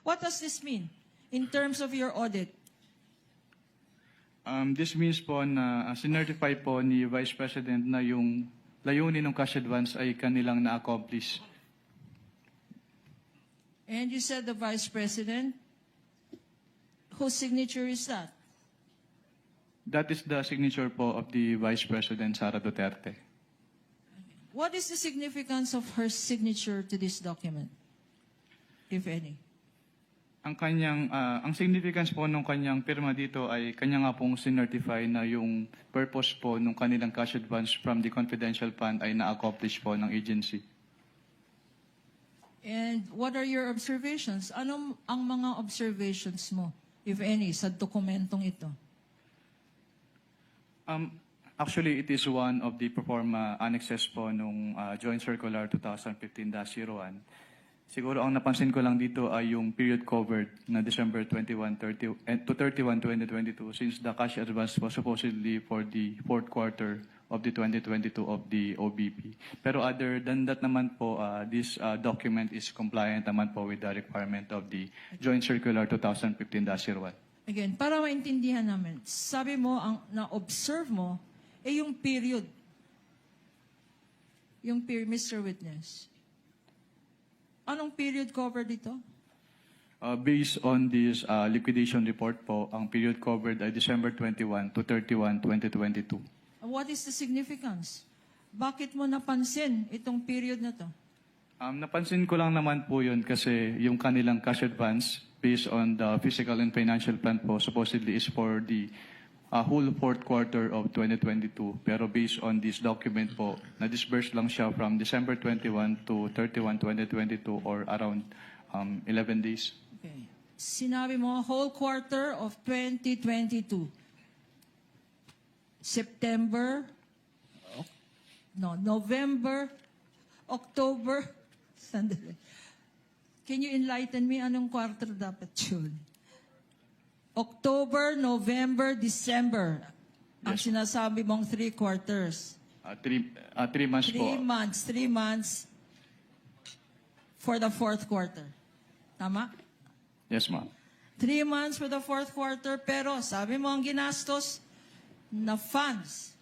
What does this mean in terms of your audit? This means po na sinertify po ni Vice President na yung layunin ng cash advance ay kanilang na-accomplish. And you said the Vice President. Whose signature is that? That is the signature po of the Vice President, Sara Duterte. What is the significance of her signature to this document, if any? Ang significance po ng kanyang pirma dito ay kanya nga pong sinertify na yung purpose po ng kanilang cash advance from the confidential fund ay na-accomplish po ng agency. And what are your observations? Anong ang mga observations mo, if any, sa dokumentong ito? Actually, it is one of the proforma annexes po nung Joint Circular 2015-01. Siguro ang napansin ko lang dito ay yung period covered na December 21 to 31, 2022 since the cash advance was supposedly for the fourth quarter of the 2022 of the OBP. Pero other than that naman po, this document is compliant naman po with the requirement of the Joint Circular 2015-01. Again, para maintindihan namin, sabi mo, ang na-observe mo, yung period. Yung period, Mr. Witness. Anong period covered dito? Based on this liquidation report po, ang period covered ay December 21 to 31, 2022. What is the significance? Bakit mo napansin itong period na to? Napansin ko lang naman po yun kasi yung kanilang cash advance based on the fiscal and financial plan po supposedly is for the whole fourth quarter of 2022. Pero based on this document po, na-disburse lang siya from December 21 to 31, 2022 or around 11 days. Okay. Sinabi mo, whole quarter of 2022. September, November, October, sandali. Can you enlighten me anong quarter dapat yun? October, November, December. Ang sinasabi mong 3 quarters. 3 months po. 3 months for the fourth quarter. Tama? Yes, ma'am. 3 months for the fourth quarter, pero sabi mo ang ginastos na funds.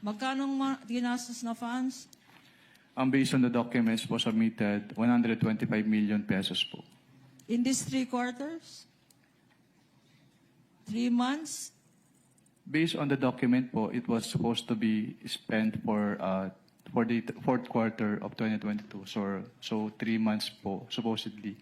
Magkano ginastos na funds? Based on the documents po submitted, 125 million pesos po. In these 3 quarters? 3 months? Based on the document po, it was supposed to be spent for the fourth quarter of 2022. So 3 months po, supposedly.